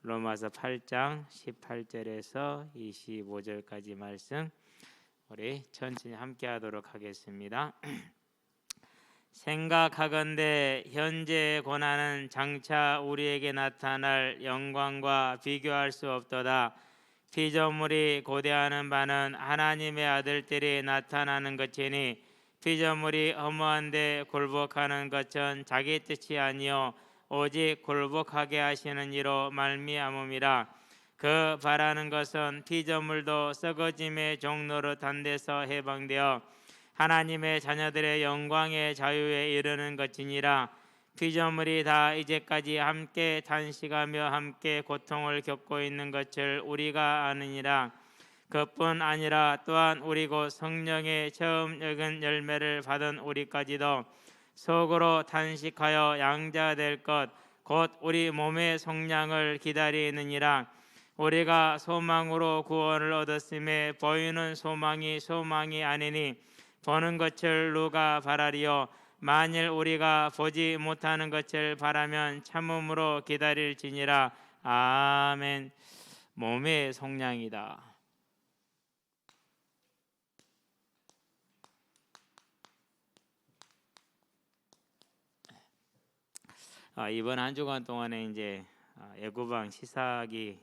로마서 8장 18절에서 25절까지 말씀 우리 천천히 함께 하도록 하겠습니다. 생각하건대 현재의 고난은 장차 우리에게 나타날 영광과 비교할 수 없도다. 피조물이 고대하는 바는 하나님의 아들들이 나타나는 것이니 피조물이 허무한데 굴복하는 것은 자기 뜻이 아니요 오직 굴복하게 하시는 이로 말미암음이라. 그 바라는 것은 피조물도 썩어짐의 종로로 단데서 해방되어 하나님의 자녀들의 영광의 자유에 이르는 것이니라. 피조물이 다 이제까지 함께 탄식하며 함께 고통을 겪고 있는 것을 우리가 아느니라. 그뿐 아니라 또한 우리 곧 성령의 처음 익은 열매를 받은 우리까지도 속으로 탄식하여 양자될 것 곧 우리 몸의 속량을 기다리느니라. 우리가 소망으로 구원을 얻었음에 보이는 소망이 아니니 보는 것을 누가 바라리요. 만일 우리가 보지 못하는 것을 바라면 참음으로 기다릴지니라. 아멘. 몸의 속량이다. 이번 한 주간 동안에 이제 애구방 시삭이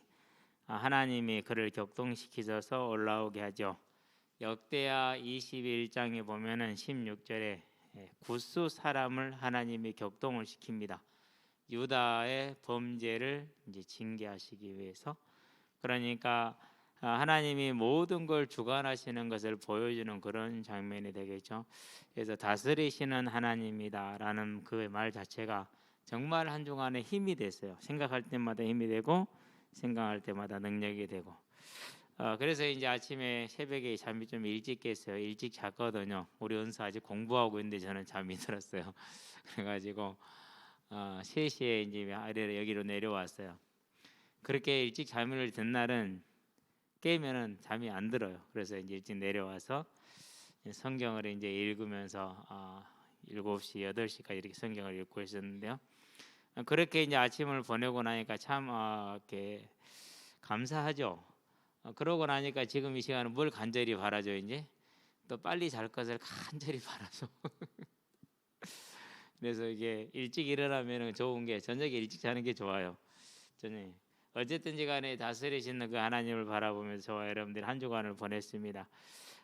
하나님이 그를 격동시키셔서 올라오게 하죠. 역대하 21장에 보면은 16절에 굿수 사람을 하나님이 격동을 시킵니다. 유다의 범죄를 이제 징계하시기 위해서. 그러니까 하나님이 모든 걸 주관하시는 것을 보여주는 그런 장면이 되겠죠. 그래서 다스리시는 하나님이다라는 그 말 자체가 정말 한 주간에 힘이 됐어요. 생각할 때마다 힘이 되고 생각할 때마다 능력이 되고. 그래서 이제 아침에 새벽에 잠이 좀 일찍 깼어요. 일찍 잤거든요. 우리 은서 아직 공부하고 있는데 저는 잠이 들었어요. 그래가지고 3시에 이제 아래로 여기로 내려왔어요. 그렇게 일찍 잠을 든 날은 깨면은 잠이 안 들어요. 그래서 이제 일찍 내려와서 성경을 이제 읽으면서 7시, 8시까지 이렇게 성경을 읽고 있었는데요. 그렇게 이제 아침을 보내고 나니까 참 이렇게 감사하죠. 그러고 나니까 지금 이 시간은 뭘 간절히 바라죠? 이제 또 빨리 잘 것을 간절히 바라죠. 그래서 이게 일찍 일어나면 좋은 게 저녁에 일찍 자는 게 좋아요. 저녁에 어쨌든지 간에 다스리시는 그 하나님을 바라보면서 저와 여러분들 한 주간을 보냈습니다.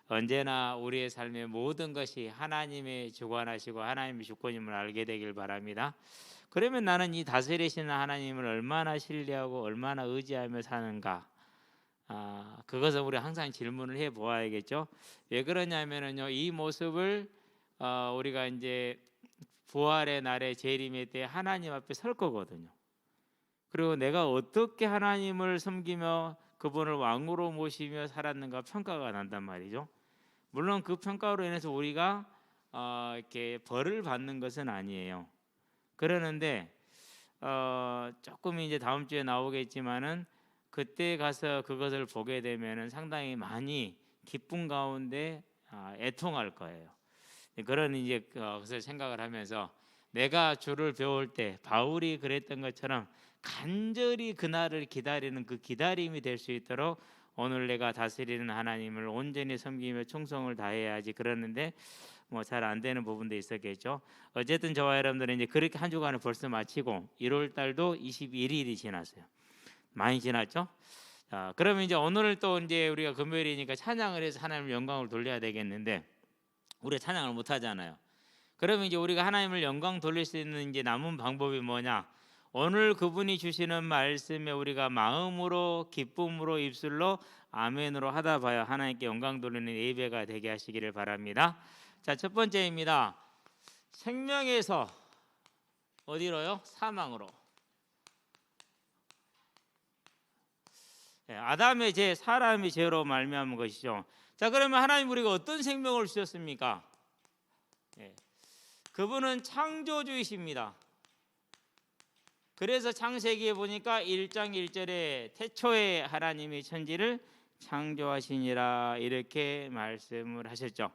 언제나 우리의 삶의 모든 것이 하나님의 주관하시고 하나님의 주권임을 알게 되길 바랍니다. 그러면 나는 이 다스리시는 하나님을 얼마나 신뢰하고 얼마나 의지하며 사는가? 그것을 우리 항상 질문을 해 보아야겠죠. 왜 그러냐면은요, 이 모습을 우리가 이제 부활의 날에 재림의 때 하나님 앞에 설 거거든요. 그리고 내가 어떻게 하나님을 섬기며 그분을 왕으로 모시며 살았는가 평가가 난단 말이죠. 물론 그 평가로 인해서 우리가 이렇게 벌을 받는 것은 아니에요. 그러는데 조금 이제 다음 주에 나오겠지만은 그때 가서 그것을 보게 되면은 상당히 많이 기쁨 가운데 애통할 거예요. 그런 이제 그것을 생각을 하면서 내가 주를 배울 때 바울이 그랬던 것처럼 간절히 그날을 기다리는 그 기다림이 될 수 있도록 오늘 내가 다스리는 하나님을 온전히 섬기며 충성을 다해야지. 그러는데 뭐 잘 안 되는 부분도 있었겠죠. 어쨌든 저와 여러분들은 이제 그렇게 한 주간을 벌써 마치고 1월 달도 21일이 지났어요. 많이 지났죠. 자, 그러면 이제 오늘 또 이제 우리가 금요일이니까 찬양을 해서 하나님을 영광을 돌려야 되겠는데 우리가 찬양을 못 하잖아요. 그러면 이제 우리가 하나님을 영광 돌릴 수 있는 이제 남은 방법이 뭐냐? 오늘 그분이 주시는 말씀에 우리가 마음으로 기쁨으로 입술로 아멘으로 하다 봐야 하나님께 영광 돌리는 예배가 되게 하시기를 바랍니다. 자, 첫 번째입니다. 생명에서 어디로요? 사망으로. 아담의 죄, 사람의 죄로 말미암은 것이죠. 자, 그러면 하나님 우리가 어떤 생명을 주셨습니까? 그분은 창조주이십니다. 그래서 창세기에 보니까 1장 1절에 태초에 하나님이 천지를 창조하시니라 이렇게 말씀을 하셨죠.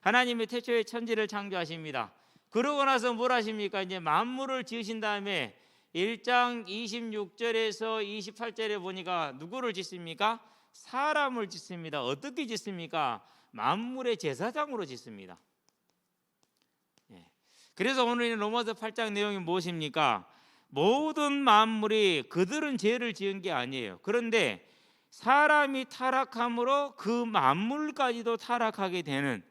하나님이 태초에 천지를 창조하십니다. 그러고 나서 뭘 하십니까? 이제 만물을 지으신 다음에 1장 26절에서 28절에 보니까 누구를 짓습니까? 사람을 짓습니다. 어떻게 짓습니까? 만물의 제사장으로 짓습니다. 그래서 오늘 로마서 8장 내용이 무엇입니까? 모든 만물이 그들은 죄를 지은 게 아니에요. 그런데 사람이 타락함으로 그 만물까지도 타락하게 되는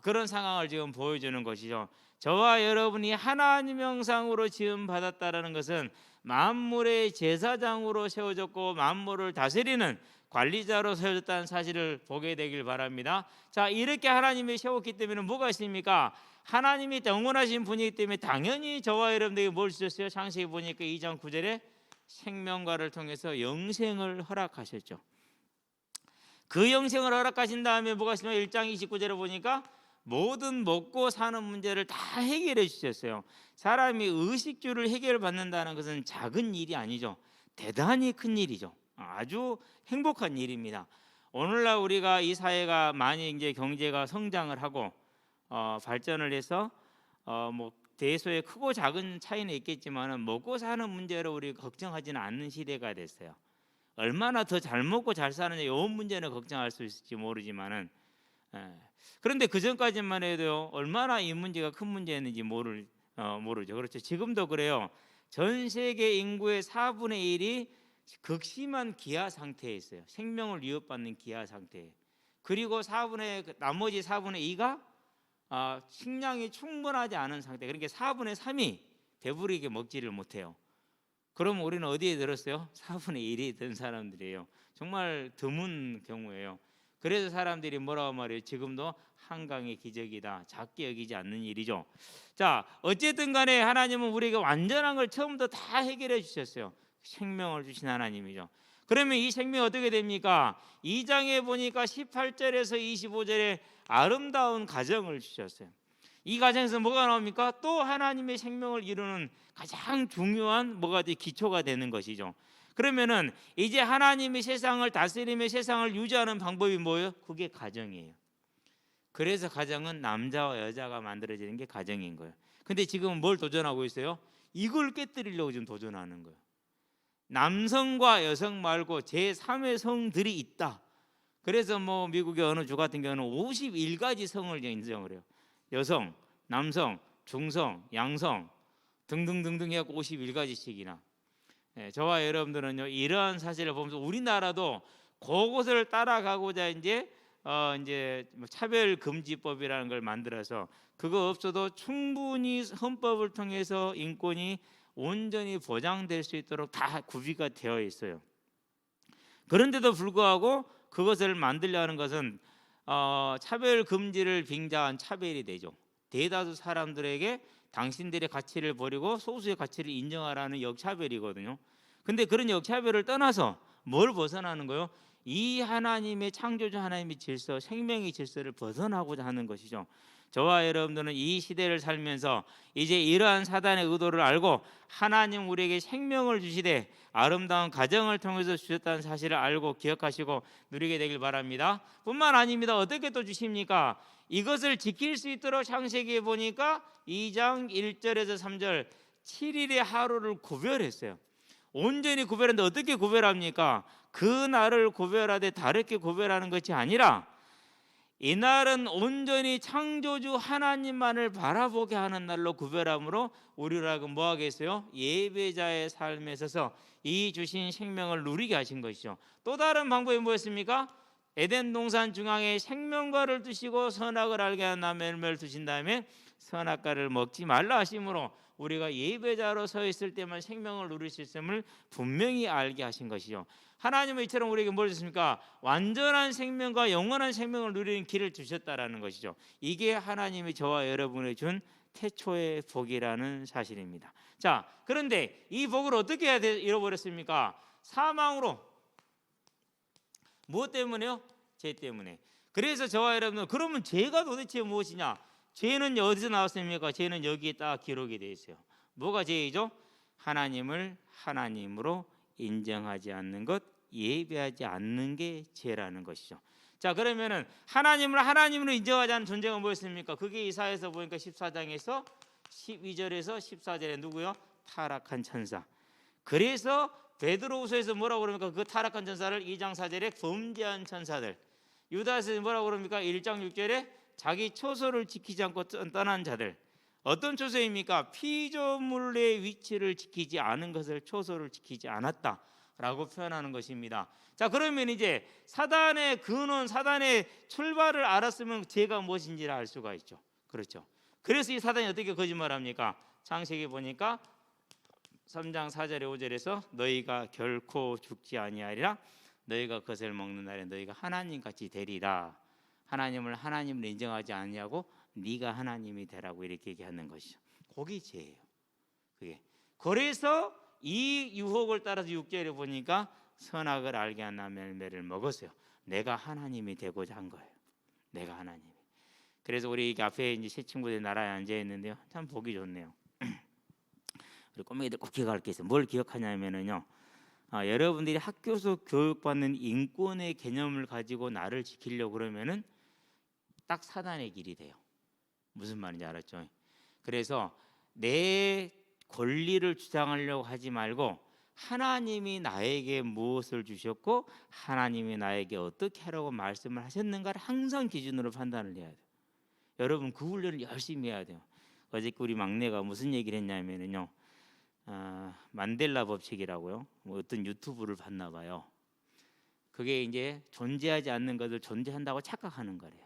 그런 상황을 지금 보여주는 것이죠. 저와 여러분이 하나님 형상으로 지음 받았다라는 것은 만물의 제사장으로 세워졌고 만물을 다스리는 관리자로 세워졌다는 사실을 보게 되길 바랍니다. 자, 이렇게 하나님이 세웠기 때문에 뭐가 있습니까? 하나님이 영원하신 분이기 때문에 당연히 저와 여러분들에게 뭘 주셨어요? 창세기 보니까 2장 9절에 생명과를 통해서 영생을 허락하셨죠. 그 영생을 허락하신 다음에 뭐가 있습니까? 1장 29절에 보니까 모든 먹고 사는 문제를 다 해결해 주셨어요. 사람이 의식주를 해결받는다는 것은 작은 일이 아니죠. 대단히 큰 일이죠. 아주 행복한 일입니다. 오늘날 우리가 이 사회가 많이 이제 경제가 성장을 하고 발전을 해서 뭐 대소의 크고 작은 차이는 있겠지만 먹고 사는 문제로 우리 걱정하지는 않는 시대가 됐어요. 얼마나 더 잘 먹고 잘 사느냐 이 문제는 걱정할 수 있을지 모르지만은 그런데 그 전까지만 해도 얼마나 이 문제가 큰 문제였는지 모르죠. 그렇죠. 지금도 그래요. 전 세계 인구의 4분의 1이 극심한 기아 상태에 있어요. 생명을 위협받는 기아 상태에. 그리고 나머지 4분의 2가 식량이 충분하지 않은 상태. 그러니까 4분의 3이 배부르게 먹지를 못해요. 그럼 우리는 어디에 들었어요? 4분의 1이 든 사람들이에요. 정말 드문 경우예요. 그래서 사람들이 뭐라고 말해요? 지금도 한강의 기적이다. 작게 여기지 않는 일이죠. 자, 어쨌든 간에 하나님은 우리에게 완전한 걸 처음부터 다 해결해 주셨어요. 생명을 주신 하나님이죠. 그러면 이 생명이 어떻게 됩니까? 2장에 보니까 18절에서 25절에 아름다운 가정을 주셨어요. 이 가정에서 뭐가 나옵니까? 또 하나님의 생명을 이루는 가장 중요한 기초가 되는 것이죠. 그러면은 이제 하나님이 세상을 다스리며 세상을 유지하는 방법이 뭐예요? 그게 가정이에요. 그래서 가정은 남자와 여자가 만들어지는 게 가정인 거예요. 근데 지금 뭘 도전하고 있어요? 이걸 깨뜨리려고 지금 도전하는 거예요. 남성과 여성 말고 제3의 성들이 있다. 그래서 뭐 미국의 어느 주 같은 경우는 51가지 성을 인정을 해요. 여성, 남성, 중성, 양성 등등등등 해갖고 51가지씩이나. 저와 여러분들은요 이러한 사실을 보면서 우리나라도 그것을 따라가고자 이제 차별금지법이라는 걸 만들어서 그거 없어도 충분히 헌법을 통해서 인권이 온전히 보장될 수 있도록 다 구비가 되어 있어요. 그런데도 불구하고 그것을 만들려는 것은 차별금지를 빙자한 차별이 되죠. 대다수 사람들에게 당신들의 가치를 버리고 소수의 가치를 인정하라는 역차별이거든요. 근데 그런 역차별을 떠나서 뭘 벗어나는 거예요? 이 하나님의 창조주 하나님의 질서, 생명의 질서를 벗어나고자 하는 것이죠. 저와 여러분들은 이 시대를 살면서 이제 이러한 사단의 의도를 알고 하나님 우리에게 생명을 주시되 아름다운 가정을 통해서 주셨다는 사실을 알고 기억하시고 누리게 되길 바랍니다. 뿐만 아닙니다. 어떻게 또 주십니까? 이것을 지킬 수 있도록 창세기에 보니까 2장 1절에서 3절 7일의 하루를 구별했어요. 온전히 구별하는데 어떻게 구별합니까? 그 날을 구별하되 다르게 구별하는 것이 아니라 이날은 온전히 창조주 하나님만을 바라보게 하는 날로 구별함으로 우리라고 뭐 하겠어요? 예배자의 삶에 있어서 이 주신 생명을 누리게 하신 것이죠. 또 다른 방법이 뭐였습니까? 에덴 동산 중앙에 생명과를 두시고 선악을 알게 하는 나무를 두신 다음에 선악과를 먹지 말라 하심으로 우리가 예배자로 서 있을 때만 생명을 누릴 수 있음을 분명히 알게 하신 것이죠. 하나님은 이처럼 우리에게 뭘 주십니까? 완전한 생명과 영원한 생명을 누리는 길을 주셨다라는 것이죠. 이게 하나님이 저와 여러분에게 준 태초의 복이라는 사실입니다. 자, 그런데 이 복을 어떻게 해야 잃어버렸습니까? 사망으로. 무엇 때문에요? 죄 때문에. 그래서 저와 여러분은 그러면 죄가 도대체 무엇이냐? 죄는 어디서 나왔습니까? 죄는 여기에 딱 기록이 되어 있어요. 뭐가 죄이죠? 하나님을 하나님으로 인정하지 않는 것, 예배하지 않는 게 죄라는 것이죠. 자, 그러면은 하나님을 하나님으로 인정하지 않는 존재가 뭐였습니까? 그게 이사야서 보니까 14장에서 12절에서 14절에 누구요? 타락한 천사. 그래서 베드로후서에서 뭐라고 그럽니까? 그 타락한 천사를 2장 4절에 범죄한 천사들. 유다서에서 뭐라고 그럽니까? 1장 6절에 자기 초소를 지키지 않고 떠난 자들. 어떤 초소입니까? 피조물의 위치를 지키지 않은 것을 초소를 지키지 않았다라고 표현하는 것입니다. 자, 그러면 이제 사단의 근원, 사단의 출발을 알았으면 죄가 무엇인지를 알 수가 있죠. 그렇죠. 그래서 이 사단이 어떻게 거짓말합니까? 창세기 보니까 3장 4절에 5절에서 너희가 결코 죽지 아니하리라. 너희가 그것을 먹는 날에 너희가 하나님같이 되리라. 하나님을 하나님으로 인정하지 않냐고 네가 하나님이 되라고 이렇게 얘기하는 것이죠. 그게 죄예요. 그게. 그래서 이 유혹을 따라서 6절에 보니까 선악을 알게 한 열매를 먹었어요. 내가 하나님이 되고자 한 거예요. 내가 하나님이. 그래서 우리 앞에 이제 새 친구들 나라에 앉아 있는데요. 참 보기 좋네요. 우리 꼬맹이들 꼭 기억할 게 있어요. 뭘 기억하냐면요. 여러분들이 학교에서 교육받는 인권의 개념을 가지고 나를 지키려고 그러면은 딱 사단의 길이 돼요. 무슨 말인지 알았죠? 그래서 내 권리를 주장하려고 하지 말고 하나님이 나에게 무엇을 주셨고 하나님이 나에게 어떻게 하라고 말씀을 하셨는가를 항상 기준으로 판단을 해야 돼요. 여러분 그 훈련을 열심히 해야 돼요. 어저께 우리 막내가 무슨 얘기를 했냐면요. 만델라 법칙이라고요. 뭐 어떤 유튜브를 봤나 봐요. 그게 이제 존재하지 않는 것을 존재한다고 착각하는 거래요.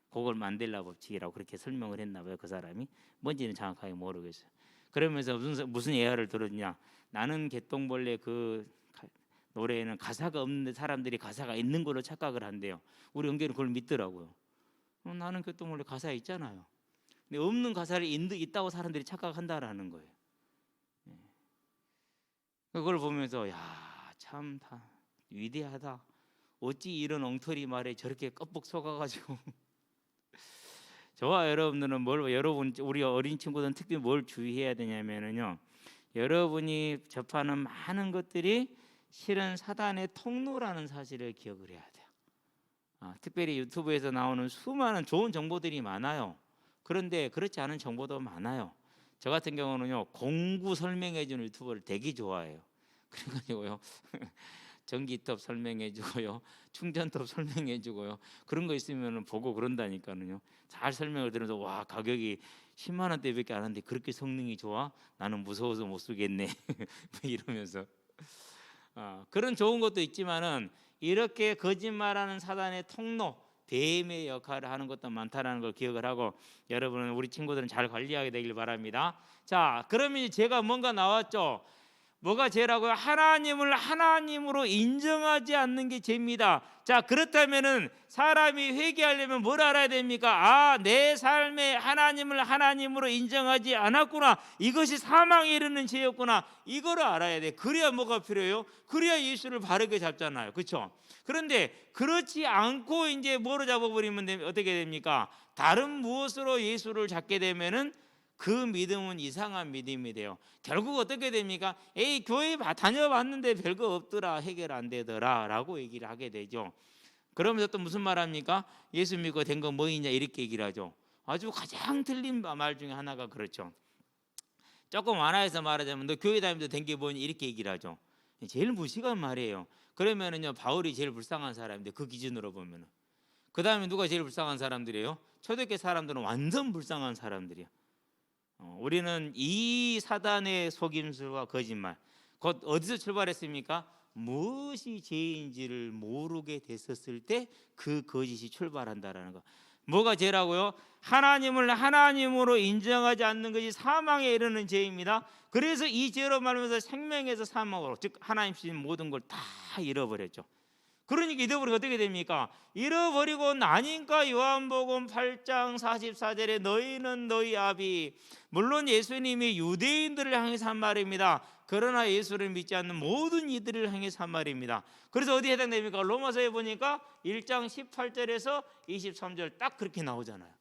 그걸 만델라 법칙이라고 그렇게 설명을 했나 봐요. 그 사람이 뭔지는 정확하게 모르겠어요. 그러면서 무슨 예화를 들었냐? 나는 개똥벌레 그 노래에는 가사가 없는데 사람들이 가사가 있는 걸로 착각을 한대요. 우리 은결은 그걸 믿더라고요. 나는 개똥벌레 가사 있잖아요. 근데 없는 가사를 있다고 사람들이 착각한다라는 거예요. 그걸 보면서 야, 참 다 위대하다. 어찌 이런 엉터리 말에 저렇게 껍벅 속아가지고 저와 여러분들은 우리 어린 친구들은 특히 뭘 주의해야 되냐면요. 여러분이 접하는 많은 것들이 실은 사단의 통로라는 사실을 기억을 해야 돼요. 특별히 유튜브에서 나오는 수많은 좋은 정보들이 많아요. 그런데 그렇지 않은 정보도 많아요. 저 같은 경우는요, 공구 설명해 주는 유튜버를 되게 좋아해요. 그래가지고요 전기톱 설명해 주고요, 충전톱 설명해 주고요, 그런 거 있으면 보고 그런다니까요. 잘 설명을 들으면서 와, 가격이 10만 원대밖에 안 하는데 그렇게 성능이 좋아? 나는 무서워서 못 쓰겠네 이러면서 그런 좋은 것도 있지만은 이렇게 거짓말하는 사단의 통로, 뱀의 역할을 하는 것도 많다라는 걸 기억을 하고 여러분은 우리 친구들은 잘 관리하게 되길 바랍니다. 자, 그러면 제가 뭔가 나왔죠. 뭐가 죄라고요? 하나님을 하나님으로 인정하지 않는 게 죄입니다. 자, 그렇다면은 사람이 회개하려면 뭘 알아야 됩니까? 내 삶에 하나님을 하나님으로 인정하지 않았구나. 이것이 사망에 이르는 죄였구나. 이거를 알아야 돼. 그래야 뭐가 필요해요? 그래야 예수를 바르게 잡잖아요. 그렇죠? 그런데 그렇지 않고 이제 뭐로 잡아버리면 어떻게 됩니까? 다른 무엇으로 예수를 잡게 되면은 그 믿음은 이상한 믿음이 돼요. 결국 어떻게 됩니까? 교회 다녀봤는데 별거 없더라, 해결 안 되더라 라고 얘기를 하게 되죠. 그러면서 또 무슨 말 합니까? 예수 믿고 된 거 뭐이냐 이렇게 얘기를 하죠. 아주 가장 틀린 말 중에 하나가 그렇죠. 조금 완화해서 말하자면 너 교회 다니면서 된 게 뭐니 이렇게 얘기를 하죠. 제일 무식한 말이에요. 그러면은요, 바울이 제일 불쌍한 사람인데 그 기준으로 보면은 그 다음에 누가 제일 불쌍한 사람들이에요? 초대교회 사람들은 완전 불쌍한 사람들이에요. 우리는 이 사단의 속임수와 거짓말, 곧 어디서 출발했습니까? 무엇이 죄인지를 모르게 됐었을 때 그 거짓이 출발한다라는 거. 뭐가 죄라고요? 하나님을 하나님으로 인정하지 않는 것이 사망에 이르는 죄입니다. 그래서 이 죄로 말하면서 생명에서 사망으로, 즉 하나님 주신 모든 걸 다 잃어버렸죠. 그러니까 잃어버리고 어떻게 됩니까? 잃어버리고 나니까 요한복음 8장 44절에 너희는 너희 아비, 물론 예수님이 유대인들을 향해서 한 말입니다. 그러나 예수를 믿지 않는 모든 이들을 향해서 한 말입니다. 그래서 어디에 해당됩니까? 로마서에 보니까 1장 18절에서 23절 딱 그렇게 나오잖아요.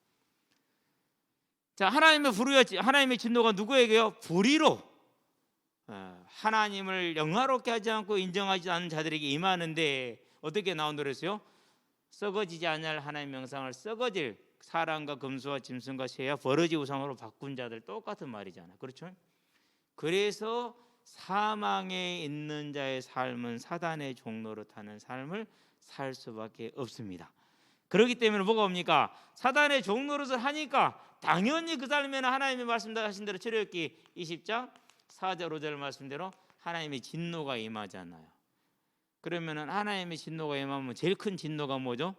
자, 하나님의 진노가 누구에게요? 불의로 하나님을 영화롭게 하지 않고 인정하지 않는 자들에게 임하는데 어떻게 나온다랬어요? 썩어지지 않을 하나님의 명상을 썩어질 사람과 금수와 짐승과 새와 버러지 우상으로 바꾼 자들, 똑같은 말이잖아요. 그렇죠? 그래서 사망에 있는 자의 삶은 사단의 종로로 타는 삶을 살 수밖에 없습니다. 그렇기 때문에 뭐가 옵니까? 사단의 종노릇을 하니까 당연히 그 삶에는 하나님이 말씀하신 대로 출애굽기 20장 4절 5절 말씀대로 하나님의 진노가 임하잖아요. 그러면은 하나님의 진노가 임하면 제일 큰 진노가 뭐죠?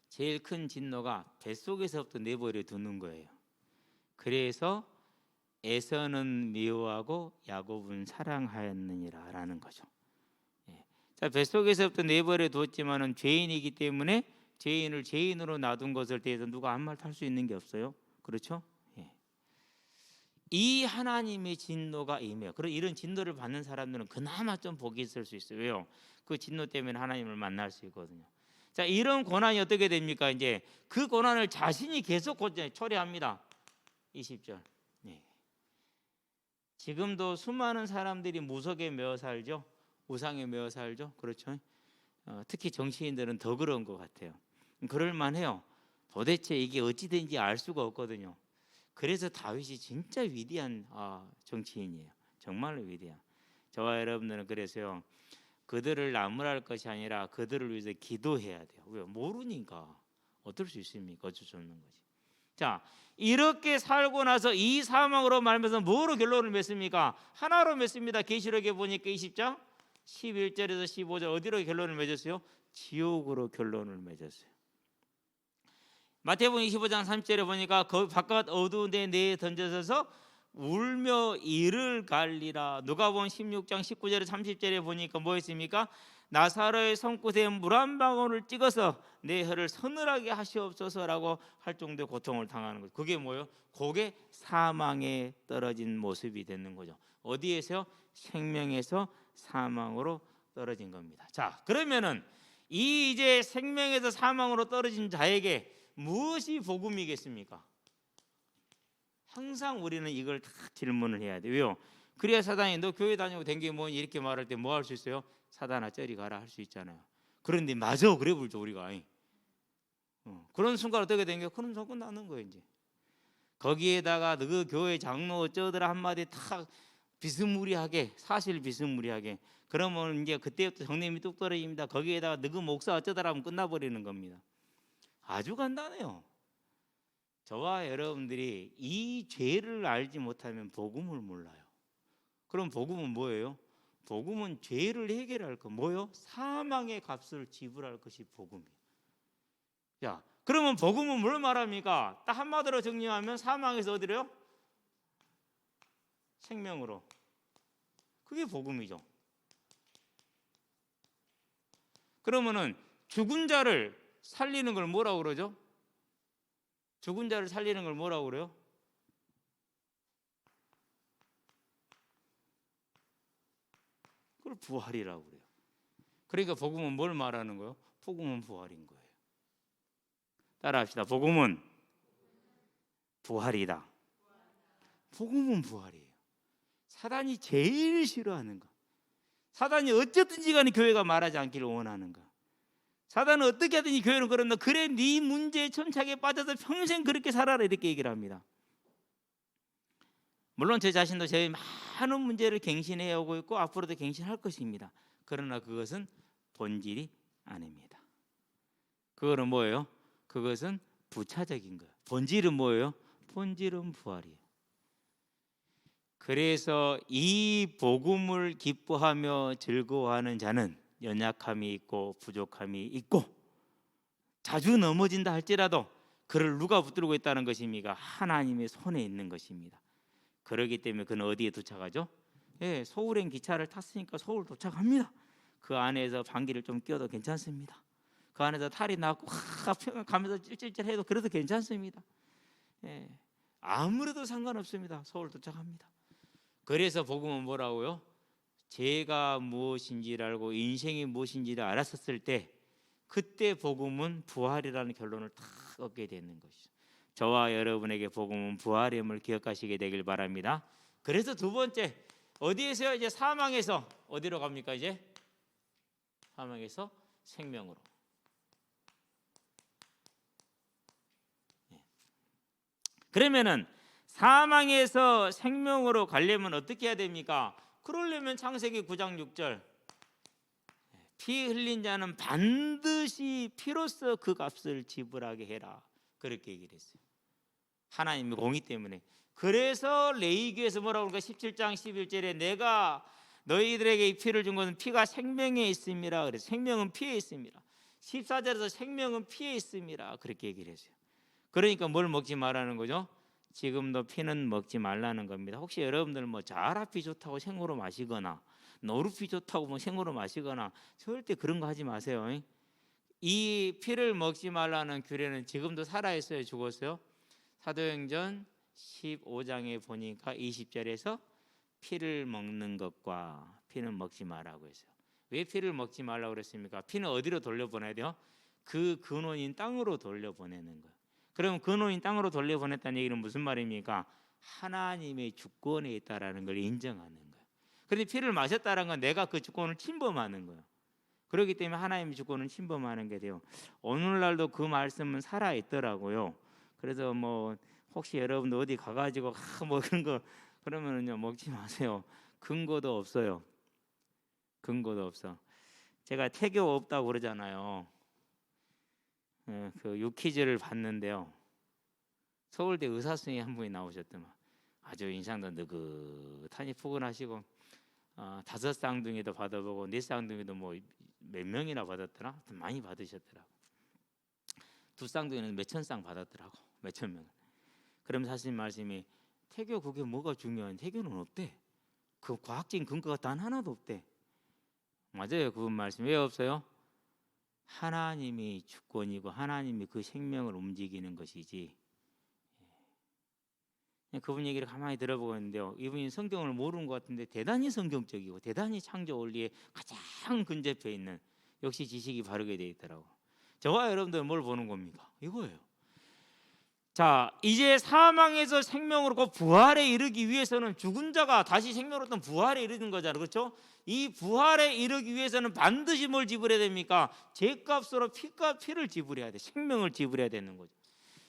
제일 큰 진노가 뱃속에서부터 내버려 두는 거예요. 그래서 에서는 미워하고 야곱은 사랑하였느니라라는 거죠. 자, 뱃속에서부터 내버려 두었지만은 죄인이기 때문에 죄인을 죄인으로 놔둔 것을 대해서 누가 아무 말도 할 수 있는 게 없어요. 그렇죠? 이 하나님의 진노가 임해요. 그리고 이런 진노를 받는 사람들은 그나마 좀 복이 있을 수 있어요. 왜요? 그 진노 때문에 하나님을 만날 수 있거든요. 자, 이런 고난이 어떻게 됩니까? 이제 그 고난을 자신이 계속 초래합니다. 20절. 지금도 수많은 사람들이 무속에 매어 살죠. 우상에 매어 살죠. 그렇죠? 특히 정치인들은 더 그런 것 같아요. 그럴만해요. 도대체 이게 어찌 된지 알 수가 없거든요. 그래서 다윗이 진짜 위대한 정치인이에요. 정말로 위대한. 저와 여러분들은 그래서요, 그들을 나무랄 것이 아니라 그들을 위해서 기도해야 돼요. 왜? 모르니까 어떨 수 있습니까? 어쩔 수 없는 거지. 자, 이렇게 살고 나서 이 사망으로 말면서 뭐로 결론을 맺습니까? 하나로 맺습니다. 계시록에 보니까 20장 11절에서 15절 어디로 결론을 맺었어요? 지옥으로 결론을 맺었어요. 마태복음 25장 30절에 보니까 그 바깥 어두운 데 내에 던져져서 울며 이를 갈리라. 누가복음 16장 19절에 30절에 보니까 뭐였습니까? 나사로의 손끝에 물 한 방울을 찍어서 내 혀를 서늘하게 하시옵소서라고 할 정도의 고통을 당하는 거죠. 그게 뭐예요? 그게 사망에 떨어진 모습이 되는 거죠. 어디에서요? 생명에서 사망으로 떨어진 겁니다. 자, 그러면은 이 이제 생명에서 사망으로 떨어진 자에게 무엇이 복음이겠습니까? 항상 우리는 이걸 다 질문을 해야 돼요. 왜요? 그래야 사단이 너 교회 다니고 댕기 뭐 이렇게 말할 때 뭐 할 수 있어요? 사단아 저리 가라 할 수 있잖아요. 그런데 맞아 그래 불죠 우리가. 그런 순간 어떻게 된 게 그런 속은 나는 거예요. 이제 거기에다가 그 교회 장로 어쩌더라 한마디 탁 비스무리하게 사실 비스무리하게 그러면 이제 그때부터 정념이 뚝 떨어집니다. 거기에다가 너그 목사 어쩌더라 하면 끝나버리는 겁니다. 아주 간단해요. 저와 여러분들이 이 죄를 알지 못하면 복음을 몰라요. 그럼 복음은 뭐예요? 복음은 죄를 해결할 거 뭐요? 사망의 값을 지불할 것이 복음이에요. 자, 그러면 복음은 뭘 말합니까? 딱 한마디로 정리하면 사망에서 어디로요? 생명으로. 그게 복음이죠. 그러면은 죽은 자를 살리는 걸 뭐라고 그러죠? 죽은 자를 살리는 걸 뭐라고 그래요? 그걸 부활이라고 그래요. 그러니까 복음은 뭘 말하는 거예요? 복음은 부활인 거예요. 따라합시다. 복음은 부활이다. 복음은 부활이에요. 사단이 제일 싫어하는 거. 사단이 어쨌든지 간에 교회가 말하지 않기를 원하는 거. 사단은 어떻게 하든지 교회는 그런다. 그래 네 문제에 천착에 빠져서 평생 그렇게 살아라 이렇게 얘기를 합니다. 물론 제 자신도 제 많은 문제를 갱신해 오고 있고 앞으로도 갱신할 것입니다. 그러나 그것은 본질이 아닙니다. 그거는 뭐예요? 그것은 부차적인 거예요. 본질은 뭐예요? 본질은 부활이에요. 그래서 이 복음을 기뻐하며 즐거워하는 자는 연약함이 있고 부족함이 있고 자주 넘어진다 할지라도 그를 누가 붙들고 있다는 것입니까? 하나님의 손에 있는 것입니다. 그렇기 때문에 그는 어디에 도착하죠? 서울행 기차를 탔으니까 서울 도착합니다. 그 안에서 방귀를 좀 뀌어도 괜찮습니다. 그 안에서 탈이 나고 가면서 찔찔찔해도 그래도 괜찮습니다. 아무래도 상관없습니다. 서울 도착합니다. 그래서 복음은 뭐라고요? 죄가 무엇인지를 알고 인생이 무엇인지를 알았었을 때 그때 복음은 부활이라는 결론을 딱 얻게 되는 것이죠. 저와 여러분에게 복음은 부활임을 기억하시게 되길 바랍니다. 그래서 두 번째 어디에서요? 이제 사망에서 어디로 갑니까? 이제 사망에서 생명으로. 그러면은 사망에서 생명으로 가려면 어떻게 해야 됩니까? 그러려면 창세기 9장 6절 피 흘린 자는 반드시 피로써 그 값을 지불하게 해라, 그렇게 얘기를 했어요. 하나님의 공의 때문에. 그래서 레위기에서 뭐라고 그러니까 17장 11절에 내가 너희들에게 이 피를 준 것은 피가 생명에 있음이라 그래서 생명은 피에 있습니다. 14절에서 생명은 피에 있음이라 그렇게 얘기를 했어요. 그러니까 뭘 먹지 말라는 거죠? 지금도 피는 먹지 말라는 겁니다. 혹시 여러분들 뭐 자라피 좋다고 생으로 마시거나 노루피 좋다고 뭐 생으로 마시거나 절대 그런 거 하지 마세요. 이 피를 먹지 말라는 규례는 지금도 살아있어요, 죽었어요? 사도행전 15장에 보니까 20절에서 피를 먹는 것과 피는 먹지 말라고 했어요. 왜 피를 먹지 말라고 그랬습니까? 피는 어디로 돌려보내야 돼요? 그 근원인 땅으로 돌려보내는 거예요. 그럼 근원인 땅으로 돌려보냈다는 얘기는 무슨 말입니까? 하나님의 주권에 있다라는 걸 인정하는 거예요. 그런데 피를 마셨다는 건 내가 그 주권을 침범하는 거예요. 그렇기 때문에 하나님의 주권을 침범하는 게 돼요. 오늘날도 그 말씀은 살아 있더라고요. 그래서 뭐 혹시 여러분도 어디 가가지고 뭐 그런 거 그러면은요 먹지 마세요. 근거도 없어요. 근거도 없어. 제가 태교 없다고 그러잖아요. 그 유퀴즈를 봤는데요. 서울대 의사 선생님 한 분이 나오셨더만 아주 인상도 느긋하니 푸근하시고 5 쌍둥이도 받아보고 4 쌍둥이도 뭐 몇 명이나 받았더라? 많이 받으셨더라고. 2 쌍둥이는 몇천 쌍 받았더라고. 몇천 명. 그러면서 하신 말씀이 태교 그게 뭐가 중요한? 태교는 없대. 그 과학적인 근거가 단 하나도 없대. 맞아요. 그분 말씀 왜 없어요? 하나님이 주권이고 하나님이 그 생명을 움직이는 것이지. 그분 얘기를 가만히 들어보고 있는데요. 이분이 성경을 모르는 것 같은데 대단히 성경적이고 대단히 창조 원리에 가장 근접해 있는 역시 지식이 바르게 되어 있더라고. 저와 여러분들은 뭘 보는 겁니까? 이거예요. 자, 이제 사망에서 생명으로 그 부활에 이르기 위해서는 죽은 자가 다시 생명으로 어떤 부활에 이르는 거잖아요. 그렇죠? 이 부활에 이르기 위해서는 반드시 뭘 지불해야 됩니까? 죄값으로 피를 지불해야 돼. 생명을 지불해야 되는 거죠.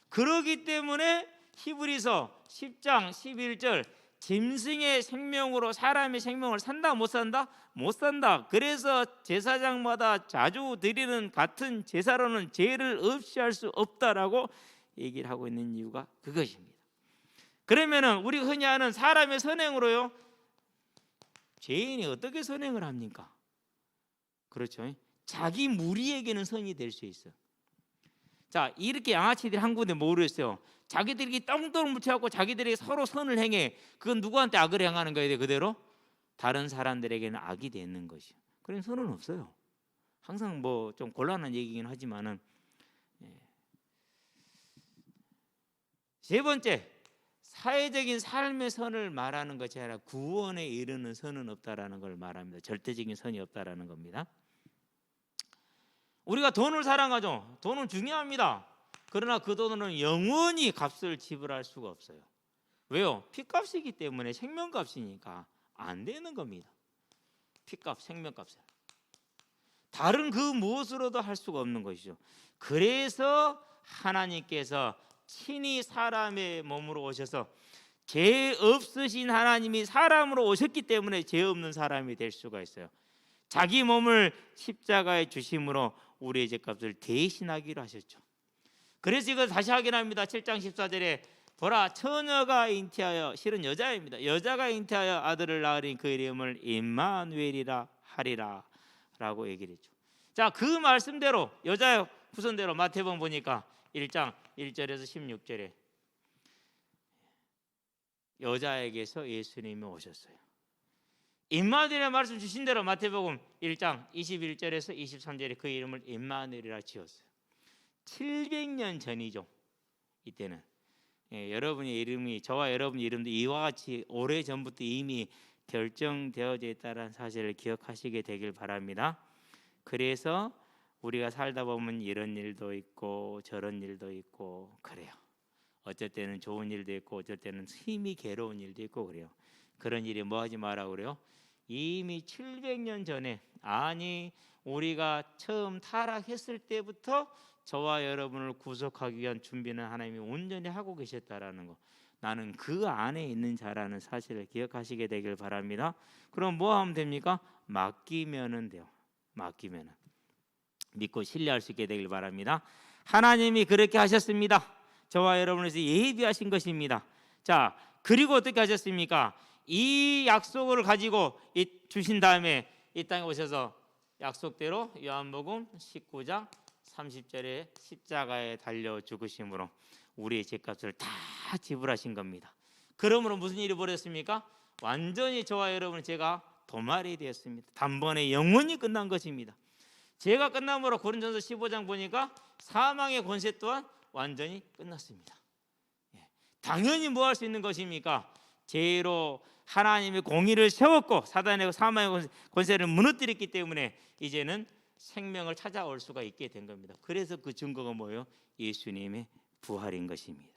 그러기 때문에 히브리서 10장 11절 짐승의 생명으로 사람의 생명을 산다 못 산다? 못 산다. 그래서 제사장마다 자주 드리는 같은 제사로는 죄를 없이 할 수 없다라고 얘기를 하고 있는 이유가 그것입니다. 그러면은 우리가 흔히 아는 사람의 선행으로요, 죄인이 어떻게 선행을 합니까? 그렇죠. 자기 무리에게는 선이 될 수 있어. 자, 이렇게 양아치들이 한 군데 모르겠어요. 자기들이 똥똥 묻혀갖고 자기들이 서로 선을 행해. 그건 누구한테 악을 행하는 거예요? 그대로 다른 사람들에게는 악이 되는 것이요. 그런 선은 없어요. 항상 뭐 좀 곤란한 얘기긴 하지만은. 세 번째, 사회적인 삶의 선을 말하는 것이 아니라 구원에 이르는 선은 없다라는 걸 말합니다. 절대적인 선이 없다라는 겁니다. 우리가 돈을 사랑하죠. 돈은 중요합니다. 그러나 그 돈은 영원히 값을 지불할 수가 없어요. 왜요? 피값이기 때문에, 생명값이니까 안 되는 겁니다. 피값, 생명값을 다른 그 무엇으로도 할 수가 없는 것이죠. 그래서 하나님께서 친히 사람의 몸으로 오셔서 죄 없으신 하나님이 사람으로 오셨기 때문에 죄 없는 사람이 될 수가 있어요. 자기 몸을 십자가에 주심으로 우리의 죄값을 대신하기로 하셨죠. 그래서 이거 다시 확인합니다. 7장 14절에 보라, 처녀가 잉태하여, 실은 여자입니다. 여자가 잉태하여 아들을 낳으니 그 이름을 임마누엘이라 하리라 라고 얘기를 했죠. 자, 그 말씀대로 여자의 후손대로 마태복음 보니까 1장 1절에서 16절에 여자에게서 예수님이 오셨어요. 임마누엘의 말씀 주신 대로 마태복음 1장 21절에서 23절에 그 이름을 임마누엘이라 지었어요. 700년 전이죠. 이때는 여러분의 이름이, 저와 여러분의 이름도 이와 같이 오래전부터 이미 결정되어져 있다는 사실을 기억하시게 되길 바랍니다. 그래서 우리가 살다 보면 이런 일도 있고 저런 일도 있고 그래요. 어쩔 때는 좋은 일도 있고 어쩔 때는 힘이 괴로운 일도 있고 그래요. 그런 일이 뭐 하지 마라 그래요? 이미 700년 전에, 아니 우리가 처음 타락했을 때부터 저와 여러분을 구속하기 위한 준비는 하나님이 온전히 하고 계셨다라는 거. 나는 그 안에 있는 자라는 사실을 기억하시게 되길 바랍니다. 그럼 뭐 하면 됩니까? 맡기면은 돼요. 맡기면은 믿고 신뢰할 수 있게 되길 바랍니다. 하나님이 그렇게 하셨습니다. 저와 여러분을 위해서 예비하신 것입니다. 자, 그리고 어떻게 하셨습니까? 이 약속을 가지고 주신 다음에 이 땅에 오셔서 약속대로 요한복음 19장 30절에 십자가에 달려 죽으심으로 우리의 죄값을 다 지불하신 겁니다. 그러므로 무슨 일이 벌어졌습니까? 완전히 저와 여러분의 죄가 도말이 되었습니다. 단번에 영원히 끝난 것입니다. 죄가 끝남으로 고린도전서 15장 보니까 사망의 권세 또한 완전히 끝났습니다. 당연히 뭐 할 수 있는 것입니까? 죄로 하나님의 공의를 세웠고 사단의 사망의 권세를 무너뜨렸기 때문에 이제는 생명을 찾아올 수가 있게 된 겁니다. 그래서 그 증거가 뭐예요? 예수님의 부활인 것입니다.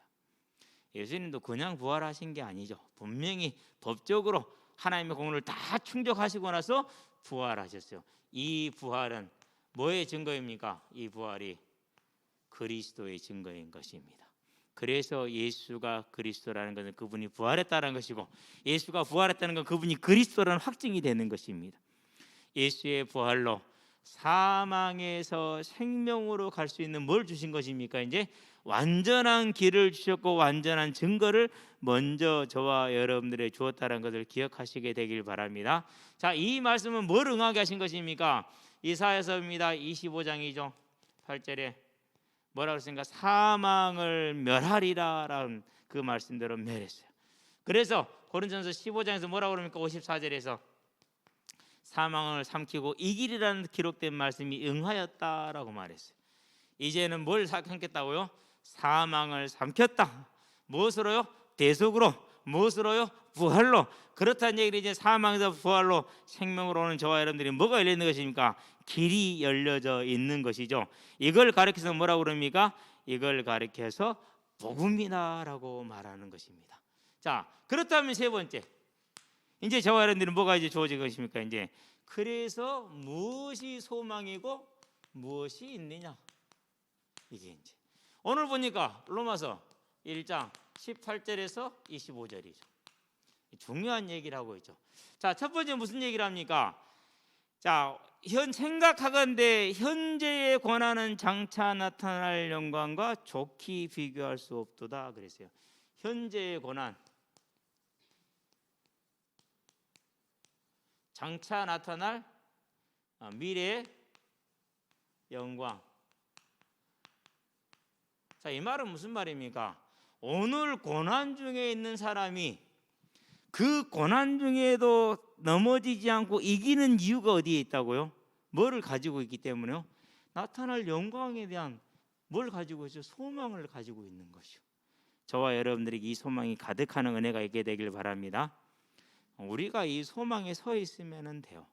예수님도 그냥 부활하신 게 아니죠. 분명히 법적으로 하나님의 공의를 다 충족하시고 나서 부활하셨어요. 이 부활은 뭐의 증거입니까? 이 부활이 그리스도의 증거인 것입니다. 그래서 예수가 그리스도라는 것은 그분이 부활했다는 것이고 예수가 부활했다는 건 그분이 그리스도라는 확증이 되는 것입니다. 예수의 부활로 사망에서 생명으로 갈 수 있는 뭘 주신 것입니까? 이제 완전한 길을 주셨고 완전한 증거를 먼저 저와 여러분들에게 주었다는 것을 기억하시게 되길 바랍니다. 자, 이 말씀은 뭘 응하게 하신 것입니까? 이사야서입니다. 25장이죠. 8절에 뭐라고 했습니까? 사망을 멸하리라라는 그 말씀대로 멸했어요. 그래서 고린도전서 15장에서 뭐라고 그럽니까? 54절에서 사망을 삼키고 이기리라는 기록된 말씀이 응하였다라고 말했어요. 이제는 뭘 삼켰다고요? 사망을 삼켰다. 무엇으로요? 대속으로. 무엇으로요? 부활로. 그렇다는 얘기는 이제 사망에서 부활로 생명으로 오는 저와 여러분들이 뭐가 열려 있는 것입니까? 길이 열려져 있는 것이죠. 이걸 가리켜서 뭐라고 그럽니까? 이걸 가리켜서 복음이다라고 말하는 것입니다. 자, 그렇다면 세 번째, 이제 저와 여러분들은 뭐가 이제 주어진 것입니까? 이제 그래서 무엇이 소망이고 무엇이 있느냐? 이게 이제 오늘 보니까 로마서 1장 18절에서 25절이죠. 중요한 얘기를 하고 있죠. 자, 첫 번째 무슨 얘기를 합니까? 자, 생각하건대 현재의 권한은 장차 나타날 영광과 좋게 비교할 수 없도다 그랬어요. 현재의 권한, 장차 나타날 미래의 영광. 자, 이 말은 무슨 말입니까? 오늘 고난 중에 있는 사람이 그 고난 중에도 넘어지지 않고 이기는 이유가 어디에 있다고요? 뭐를 가지고 있기 때문에요? 나타날 영광에 대한 뭘 가지고 있죠? 소망을 가지고 있는 것이요. 저와 여러분들에게 이 소망이 가득하는 은혜가 있게 되길 바랍니다. 우리가 이 소망에 서 있으면 돼요.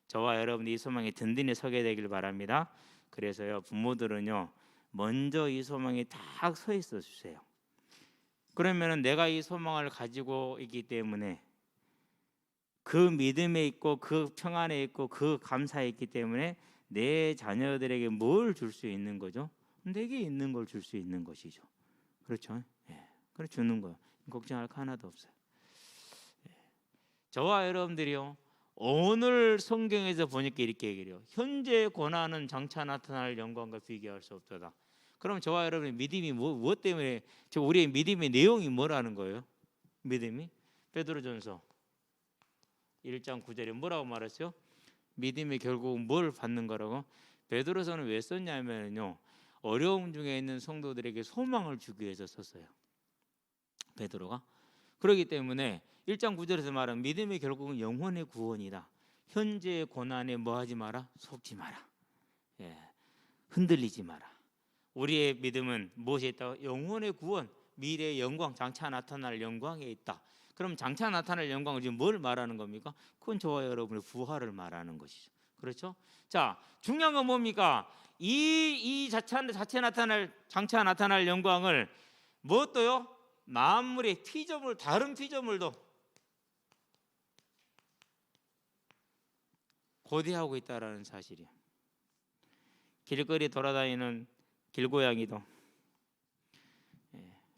저와 여러분이 이 소망에 든든히 서게 되길 바랍니다. 그래서요, 부모들은요, 먼저 이 소망에 딱 서 있어 주세요. 그러면은 내가 이 소망을 가지고 있기 때문에 그 믿음에 있고 그 평안에 있고 그 감사에 있기 때문에 내 자녀들에게 뭘 줄 수 있는 거죠? 내게 있는 걸 줄 수 있는 것이죠. 그렇죠? 예, 그래 주는 거예요. 걱정할 거 하나도 없어요. 예. 저와 여러분들이요, 오늘 성경에서 보니까 이렇게 얘기해요. 현재 고난은 장차 나타날 영광과 비교할 수 없도다. 그럼 저와 여러분의 믿음이 무엇 때문에, 우리의 믿음의 내용이 뭐라는 거예요? 믿음이 베드로전서 1장 9절에 뭐라고 말했어요? 믿음이 결국 뭘 받는 거라고? 베드로서는 왜 썼냐면요, 어려움 중에 있는 성도들에게 소망을 주기 위해서 썼어요. 베드로가. 그렇기 때문에 1장 9절에서 말하는 믿음이 결국은 영혼의 구원이다. 현재의 고난에 뭐하지 마라? 속지 마라. 예, 흔들리지 마라. 우리의 믿음은 무엇에 있다? 영혼의 구원, 미래의 영광, 장차 나타날 영광에 있다. 그럼 장차 나타날 영광을 지금 뭘 말하는 겁니까? 그건 저와 여러분의 부활을 말하는 것이죠. 그렇죠? 자, 중요한 건 뭡니까? 이 장차 나타날 영광을 무엇도요? 만물의 피조물, 다른 피조물도 고대하고 있다라는 사실이에요. 길거리 돌아다니는 길고양이도,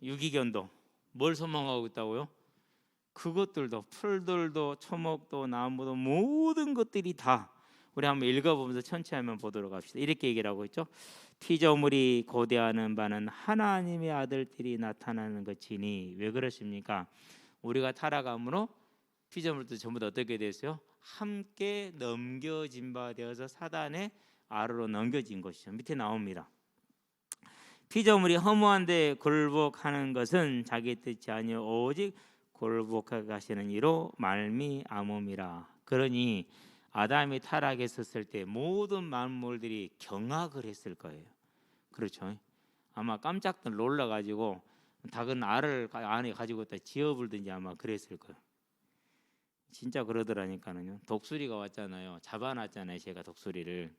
유기견도, 뭘 소망하고 있다고요? 그것들도, 풀들도, 초목도, 나무도, 모든 것들이 다 우리 한번 읽어보면서 천천히 한번 보도록 합시다. 이렇게 얘기를 하고 있죠. 피조물이 고대하는 바는 하나님의 아들들이 나타나는 것이니. 왜 그렇습니까? 우리가 타락함으로 피조물도 전부 다 어떻게 됐어요? 함께 넘겨진 바 되어서 사단의 아래로 넘겨진 것이죠. 밑에 나옵니다. 피조물이 허무한데 굴복하는 것은 자기 뜻이 아니요 오직 굴복하게 하시는 이로 말미암음이라. 그러니 아담이 타락했었을 때 모든 만물들이 경악을 했을 거예요. 그렇죠? 아마 깜짝 놀라가지고 닭은 알을 안에 가지고 있다 지어불든지 아마 그랬을 거예요. 진짜 그러더라니까요. 독수리가 왔잖아요. 잡아놨잖아요. 제가 독수리를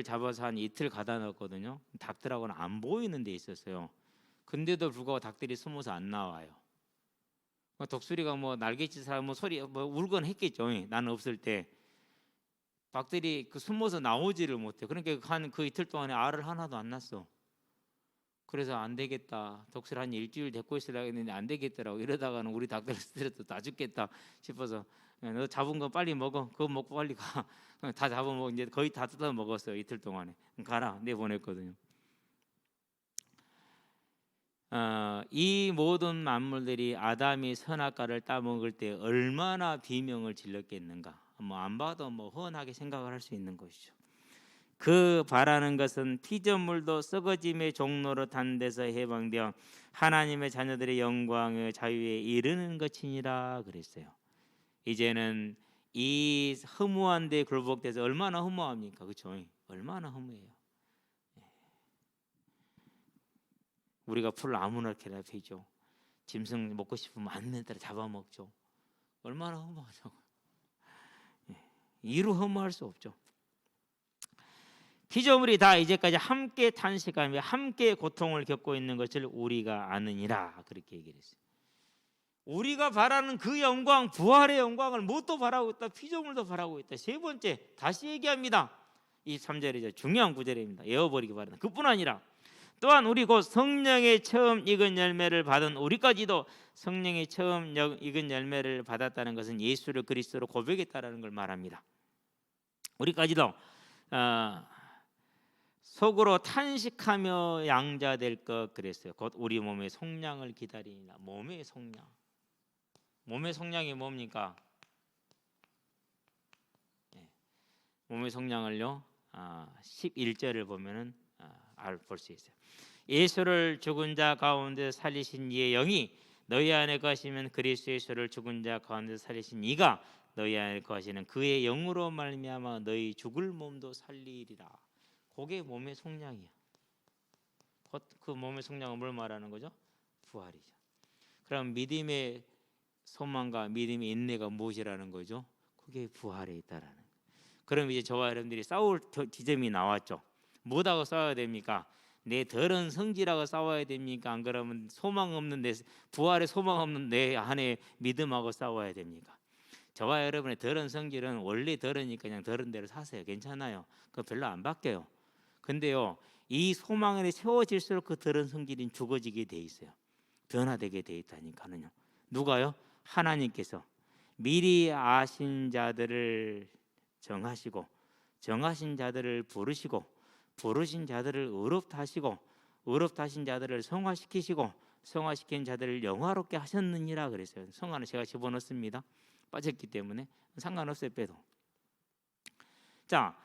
잡아서 한 이틀 가다 놨거든요. 닭들하고는 안 보이는 데 있었어요. 근데도 불구하고 닭들이 숨어서 안 나와요. 독수리가 뭐 날갯짓을 뭐 소리 뭐 울건 했겠죠. 나는 없을 때 닭들이 그 숨어서 나오지를 못해. 그러니까 한 그 이틀 동안에 알을 하나도 안 낳았어. 그래서 안 되겠다. 독수리 한 일주일 데리고 있으려고 했는데 안 되겠더라고. 이러다가는 우리 닭들 스트레스 다 죽겠다 싶어서 너 잡은 거 빨리 먹어. 그거 먹고 빨리 가. 다 잡아먹고 이제 거의 다 뜯어 먹었어요. 이틀 동안에. 가라. 내보냈거든요. 이 모든 만물들이 아담이 선악과를 따먹을 때 얼마나 비명을 질렀겠는가. 뭐 안 봐도 뭐 훤하게 생각을 할 수 있는 것이죠. 그 바라는 것은 피조물도 썩어짐의 종로로 단 데서 해방되어 하나님의 자녀들의 영광의 자유에 이르는 것이니라 그랬어요. 이제는 이 허무한 데 굴복돼서 얼마나 허무합니까? 그렇죠? 얼마나 허무해요. 우리가 풀 아무나 캐나 패죠. 짐승 먹고 싶으면 안는 대로 잡아먹죠. 얼마나 허무하죠. 이루 허무할 수 없죠. 피조물이 다 이제까지 함께 탄식하며 함께 고통을 겪고 있는 것을 우리가 아느니라 그렇게 얘기를 했어요. 우리가 바라는 그 영광, 부활의 영광을 무엇도 바라고 있다. 피조물도 바라고 있다. 세 번째 다시 얘기합니다. 23절이죠. 중요한 구절입니다. 외워버리기 바랍니다. 그뿐 아니라 또한 우리 곧 성령의 처음 익은 열매를 받은 우리까지도 성령의 처음 익은 열매를 받았다는 것은 예수를 그리스도로 고백했다라는 걸 말합니다. 우리까지도 속으로 탄식하며 양자될 것 그랬어요. 곧 우리 몸의 속량을 기다리나. 몸의 속량. 몸의 속량이 뭡니까? 몸의 속량을요 11절을 보면은 볼 수 있어요. 예수를 죽은 자 가운데 살리신 이의 영이 너희 안에 거하시면 그리스도 예수를 죽은 자 가운데 살리신 이가 너희 안에 거하시는 그의 영으로 말미암아 너희 죽을 몸도 살리리라. 그게 몸의 속량이야. 그 몸의 속량은 뭘 말하는 거죠? 부활이죠. 그럼 믿음의 소망과 믿음의 인내가 무엇이라는 거죠? 그게 부활에 있다라는 거예요. 그럼 이제 저와 여러분들이 싸울 지점이 나왔죠. 뭐하고 싸워야 됩니까? 내 더러운 성질하고 싸워야 됩니까? 안 그러면 소망 없는 내 부활의 소망 없는 내 안에 믿음하고 싸워야 됩니까? 저와 여러분의 더러운 성질은 원래 더러니까 그냥 더러운 대로 사세요. 괜찮아요. 그거 별로 안 바뀌어요. 근데요, 이 소망 안에 세워질수록 그 더러운 성질이 죽어지게 돼 있어요. 변화되게 돼 있다니까요. 누가요? 하나님께서 미리 아신 자들을 정하시고 정하신 자들을 부르시고 부르신 자들을 의롭다 하시고 의롭다 하신 자들을 성화시키시고 성화시킨 자들을 영화롭게 하셨느니라 그랬어요. 성화는 제가 집어넣습니다. 빠졌기 때문에 상관없어요. 빼도. 자,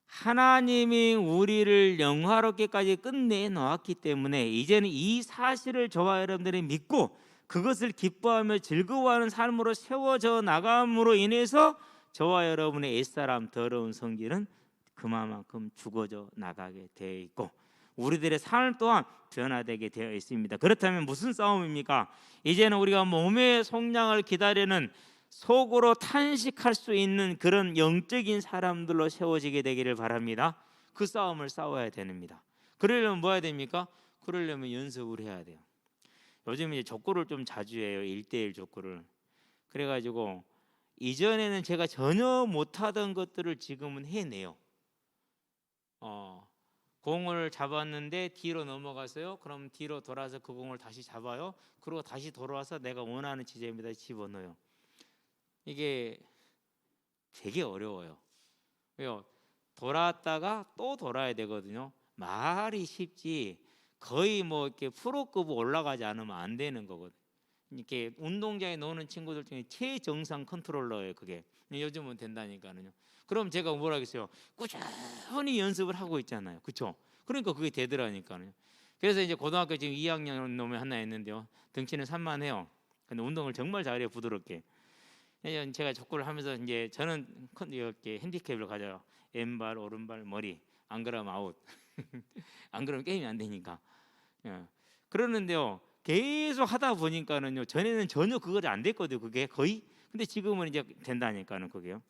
하나님이 우리를 영화롭게까지 끝내 놓았기 때문에 이제는 이 사실을 저와 여러분들이 믿고 그것을 기뻐하며 즐거워하는 삶으로 세워져 나감으로 인해서 저와 여러분의 옛사람 더러운 성질은 그만큼 죽어져 나가게 되어 있고 우리들의 삶 또한 변화되게 되어 있습니다. 그렇다면 무슨 싸움입니까? 이제는 우리가 몸의 속량을 기다리는 속으로 탄식할 수 있는 그런 영적인 사람들로 세워지게 되기를 바랍니다. 그 싸움을 싸워야 됩니다. 그러려면 뭐 해야 됩니까? 그러려면 연습을 해야 돼요. 요즘 이제 족구를 좀 자주 해요. 1대1 족구를. 그래가지고 이전에는 제가 전혀 못하던 것들을 지금은 해내요. 공을 잡았는데 뒤로 넘어갔어요. 그럼 뒤로 돌아서 그 공을 다시 잡아요. 그리고 다시 돌아와서 내가 원하는 지점에다 집어넣어요. 이게 되게 어려워요. 왜요? 돌았다가 또 돌아야 되거든요. 말이 쉽지 거의 뭐 이렇게 프로급 올라가지 않으면 안 되는 거거든요. 이렇게 운동장에 노는 친구들 중에 최정상 컨트롤러예요. 그게 요즘은 된다니까요. 그럼 제가 뭘 하겠어요? 꾸준히 연습을 하고 있잖아요. 그렇죠? 그러니까 그게 되더라니까요. 그래서 이제 고등학교 지금 2학년 놈이 하나 있는데요. 덩치는 산만해요. 근데 운동을 정말 잘해요. 부드럽게. 제가 족구를 하면서 이제 저는 이렇게 핸디캡을 가져요. 왼발, 오른발, 머리. 안 그러면 아웃. 안 그러면 게임이 안 되니까. 그러는데요. 계속 하다 보니까는요. 전에는 전혀 그거 안 됐거든요. 그게 거의. 근데 지금은 이제 된다니까는 그게요.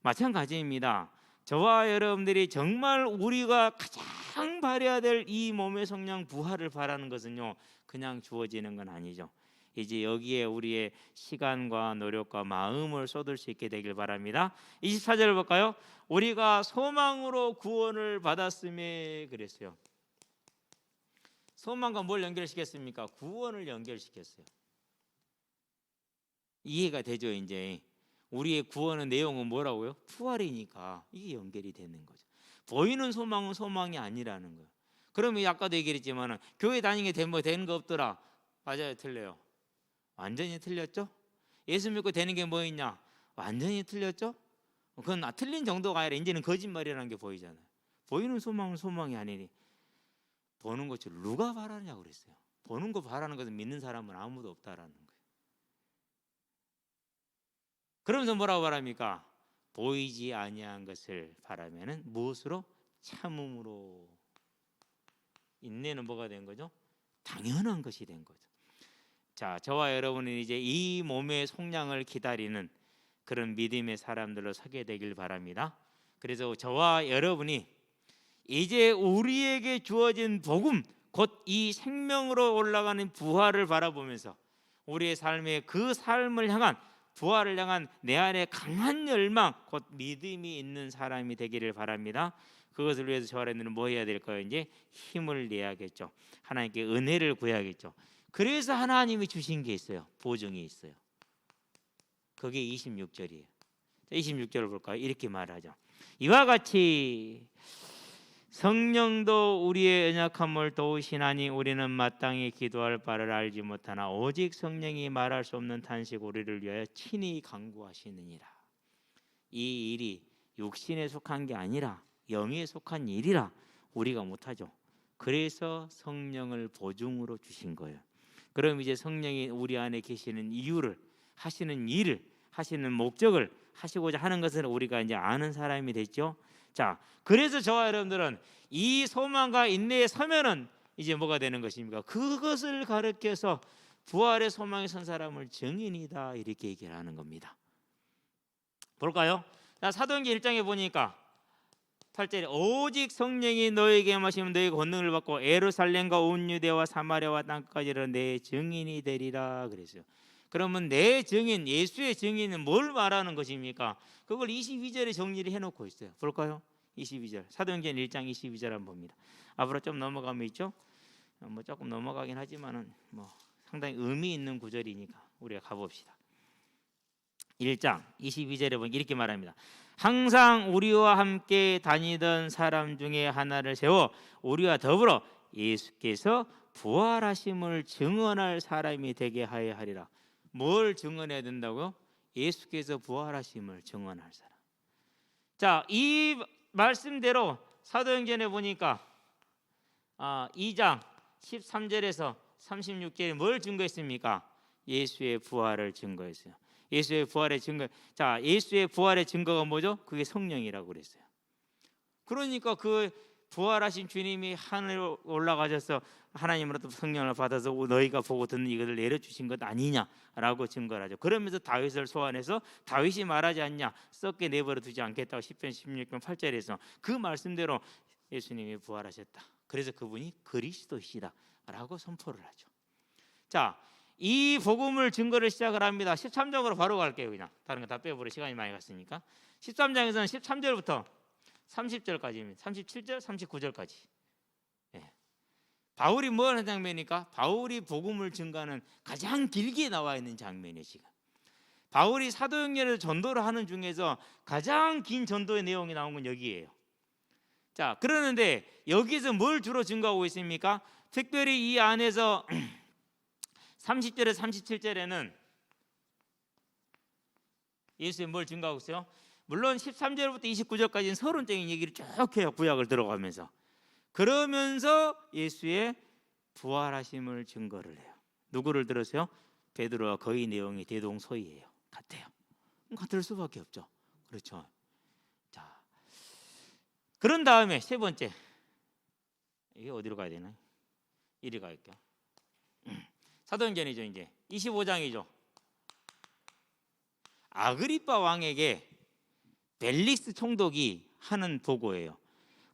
마찬가지입니다. 저와 여러분들이 정말 우리가 가장 바라야 될 이 몸의 성령 부활을 바라는 것은요. 그냥 주어지는 건 아니죠. 이제 여기에 우리의 시간과 노력과 마음을 쏟을 수 있게 되길 바랍니다. 24절을 볼까요? 우리가 소망으로 구원을 받았음에 그랬어요. 소망과 뭘 연결시켰습니까? 구원을 연결시켰어요. 이해가 되죠? 이제 우리의 구원의 내용은 뭐라고요? 부활이니까 이게 연결이 되는 거죠. 보이는 소망은 소망이 아니라는 거예요. 그러면 아까도 얘기했지만 교회 다니게 되는 거 없더라. 맞아요, 틀려요. 완전히 틀렸죠? 예수 믿고 되는 게 뭐 있냐? 완전히 틀렸죠? 그건 틀린 정도가 아니라 이제는 거짓말이라는 게 보이잖아요. 보이는 소망은 소망이 아니니 보는 것을 누가 바라냐고 그랬어요. 보는 거 바라는 것을 믿는 사람은 아무도 없다라는 거예요. 그러면서 뭐라고 바랍니까? 보이지 아니한 것을 바라면은 무엇으로? 참음으로. 인내는 뭐가 된 거죠? 당연한 것이 된 거죠. 자, 저와 여러분은 이제 이 몸의 속량을 기다리는 그런 믿음의 사람들로 서게 되길 바랍니다. 그래서 저와 여러분이 이제 우리에게 주어진 복음, 곧 이 생명으로 올라가는 부활을 바라보면서 우리의 삶의 그 삶을 향한 부활을 향한 내 안에 강한 열망, 곧 믿음이 있는 사람이 되기를 바랍니다. 그것을 위해서 저와 여러분은 뭐 해야 될까요? 이제 힘을 내야겠죠. 하나님께 은혜를 구해야겠죠. 그래서 하나님이 주신 게 있어요. 보증이 있어요. 그게 26절이에요. 26절을 볼까요? 이렇게 말하죠. 이와 같이 성령도 우리의 연약함을 도우시나니 우리는 마땅히 기도할 바를 알지 못하나 오직 성령이 말할 수 없는 탄식 우리를 위하여 친히 간구하시느니라. 이 일이 육신에 속한 게 아니라 영에 속한 일이라 우리가 못하죠. 그래서 성령을 보증으로 주신 거예요. 그럼 이제 성령이 우리 안에 계시는 이유를, 하시는 일을, 하시는 목적을 하시고자 하는 것을 우리가 이제 아는 사람이 됐죠. 자, 그래서 저와 여러분들은 이 소망과 인내에 서면은 이제 뭐가 되는 것입니까? 그것을 가르쳐서 부활의 소망에 선 사람을 증인이다 이렇게 얘기를 하는 겁니다. 볼까요? 자, 사도행전 1장에 보니까 8절에 오직 성령이 너에게 임하시면 너희가 권능을 받고 예루살렘과 온 유대와 사마리아와 땅까지 내 증인이 되리라 그랬어요. 그러면 내 증인, 예수의 증인은 뭘 말하는 것입니까? 그걸 22절에 정리를 해놓고 있어요. 볼까요? 22절 사도행전 1장 22절 한번 봅니다. 앞으로 좀 넘어가면 있죠? 뭐 조금 넘어가긴 하지만은 뭐 상당히 의미 있는 구절이니까 우리가 가봅시다. 1장 22절에 보면 이렇게 말합니다. 항상 우리와 함께 다니던 사람 중에 하나를 세워 우리와 더불어 예수께서 부활하심을 증언할 사람이 되게 하여 하리라. 뭘 증언해야 된다고요? 예수께서 부활하심을 증언할 사람. 자, 이 말씀대로 사도행전에 보니까 2장 13절에서 36절에 뭘 증거했습니까? 예수의 부활을 증거했어요. 예수의 부활의 증거. 자, 예수의 부활의 증거가 뭐죠? 그게 성령이라고 그랬어요. 그러니까 그 부활하신 주님이 하늘로 올라가셔서 하나님으로부터 성령을 받아서 너희가 보고 듣는 이것을 내려주신 것 아니냐라고 증거를 하죠. 그러면서 다윗을 소환해서 다윗이 말하지 않냐, 썩게 내버려 두지 않겠다고 10편 16편 8절에서 그 말씀대로 예수님이 부활하셨다. 그래서 그분이 그리스도시다라고 선포를 하죠. 자, 이 복음을 증거를 시작을 합니다. 13장으로 바로 갈게요. 그냥 다른 거 다 빼버려 시간이 많이 갔으니까. 13장에서는 13절부터 30절까지입니다. 37절, 39절까지 바울이 뭐 하는 장면입니까? 바울이 복음을 증거하는 가장 길게 나와 있는 장면이에요. 지금 바울이 사도행전에서 전도를 하는 중에서 가장 긴 전도의 내용이 나온 건 여기예요. 자, 그러는데 여기서 뭘 주로 증거하고 있습니까? 특별히 이 안에서 30절에서 37절에는 예수의 뭘 증거하고 있어요? 물론 13절부터 29절까지는 서론적인 얘기를 쭉 해요. 구약을 들어가면서. 그러면서 예수의 부활하심을 증거를 해요. 누구를 들었어요? 베드로와 거의 내용이 대동소이해요. 같아요. 같을 수밖에 없죠. 그렇죠. 자, 그런 다음에 세 번째, 이게 어디로 가야 되나? 이리 갈게요. 사도행전이죠. 이제 25장이죠. 아그리빠 왕에게 벨릭스 총독이 하는 보고예요.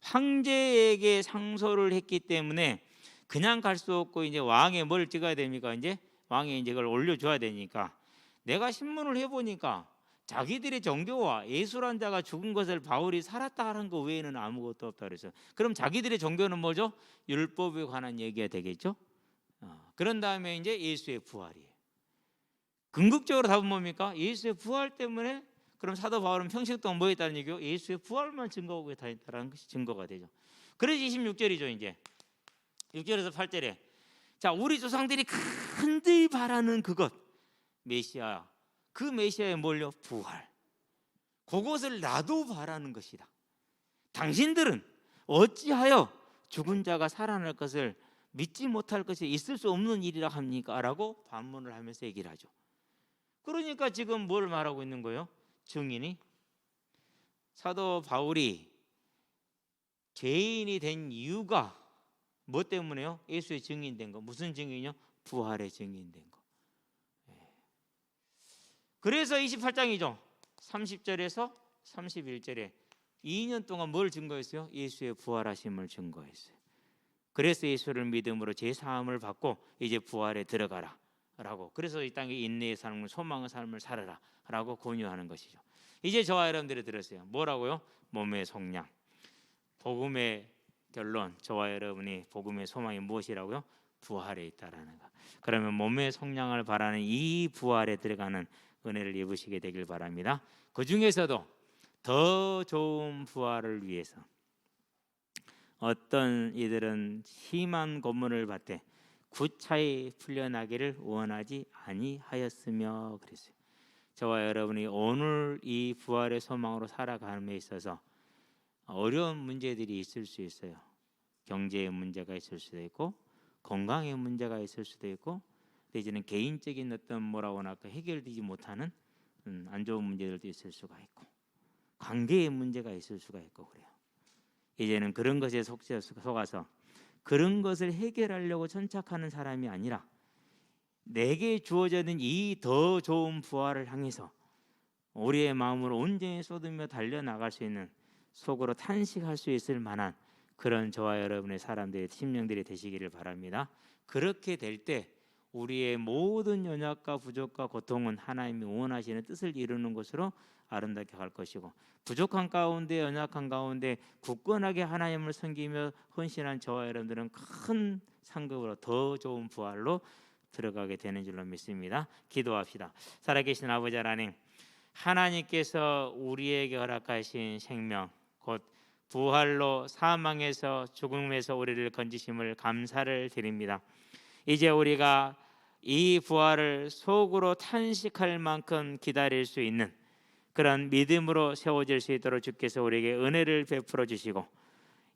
황제에게 상소를 했기 때문에 그냥 갈 수 없고 이제 왕에 뭘 찍어야 됩니까? 이제 왕에 이제 그걸 올려줘야 되니까 내가 신문을 해보니까 자기들의 종교와 예수란 자가 죽은 것을 바울이 살았다 하는 거 외에는 아무것도 없다 그래서 그럼 자기들의 종교는 뭐죠? 율법에 관한 얘기가 되겠죠. 그런 다음에 이제 예수의 부활이에요. 궁극적으로 답은 뭡니까? 예수의 부활 때문에 그럼 사도 바울은 평생 동안 뭐 했다는 얘기요? 예수의 부활만 증거하고 다녔다는 것이 증거가 되죠. 그래서 26절이죠. 이제 6절에서 8절에 자, 우리 조상들이 간절히 바라는 그것 메시아, 그 메시아의 뭘요? 부활. 그것을 나도 바라는 것이다. 당신들은 어찌하여 죽은 자가 살아날 것을 믿지 못할 것이 있을 수 없는 일이라 합니까? 라고 반문을 하면서 얘기를 하죠. 그러니까 지금 뭘 말하고 있는 거예요? 증인이 사도 바울이 죄인이 된 이유가 뭐 때문에요? 예수의 증인된 거. 무슨 증인이요? 부활의 증인된 거. 그래서 28장이죠. 30절에서 31절에 2년 동안 뭘 증거했어요? 예수의 부활하심을 증거했어요. 그래서 예수를 믿음으로 제사함을 받고 이제 부활에 들어가라 라고, 그래서 이 땅에 인내의 삶을, 소망의 삶을 살아라 라고 권유하는 것이죠. 이제 저와 여러분들이 들었어요. 뭐라고요? 몸의 속량. 복음의 결론, 저와 여러분이 복음의 소망이 무엇이라고요? 부활에 있다라는 거. 그러면 몸의 속량을 바라는 이 부활에 들어가는 은혜를 입으시게 되길 바랍니다. 그 중에서도 더 좋은 부활을 위해서 어떤 이들은 심한 고문을 받되 구차히 풀려나기를 원하지 아니하였으며 그랬어요. 저와 여러분이 오늘 이 부활의 소망으로 살아감에 있어서 어려운 문제들이 있을 수 있어요. 경제의 문제가 있을 수도 있고 건강의 문제가 있을 수도 있고, 이제는 개인적인 어떤 뭐라고 할까 해결되지 못하는 안 좋은 문제들도 있을 수가 있고 관계의 문제가 있을 수가 있고 그래요. 이제는 그런 것에 속아서 그런 것을 해결하려고 천착하는 사람이 아니라 내게 주어져 있는 이 더 좋은 부활을 향해서 우리의 마음을 온전히 쏟으며 달려나갈 수 있는, 속으로 탄식할 수 있을 만한 그런 저와 여러분의 사람들의 심령들이 되시기를 바랍니다. 그렇게 될 때 우리의 모든 연약과 부족과 고통은 하나님이 원하시는 뜻을 이루는 것으로 아름답게 갈 것이고, 부족한 가운데 연약한 가운데 굳건하게 하나님을 섬기며 헌신한 저와 여러분들은 큰 상급으로 더 좋은 부활로 들어가게 되는 줄로 믿습니다. 기도합시다. 살아계신 아버지 하나님, 하나님께서 우리에게 허락하신 생명 곧 부활로 사망에서 죽음에서 우리를 건지심을 감사를 드립니다. 이제 우리가 이 부활을 속으로 탄식할 만큼 기다릴 수 있는 그런 믿음으로 세워질 수 있도록 주께서 우리에게 은혜를 베풀어 주시고,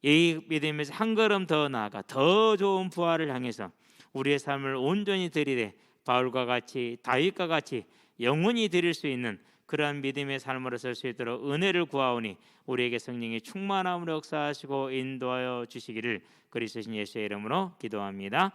이 믿음에서 한 걸음 더 나아가 더 좋은 부활을 향해서 우리의 삶을 온전히 드리되 바울과 같이 다윗과 같이 영원히 드릴 수 있는 그러한 믿음의 삶으로 설 수 있도록 은혜를 구하오니 우리에게 성령의 충만함으로 역사하시고 인도하여 주시기를 그리스도신 예수의 이름으로 기도합니다.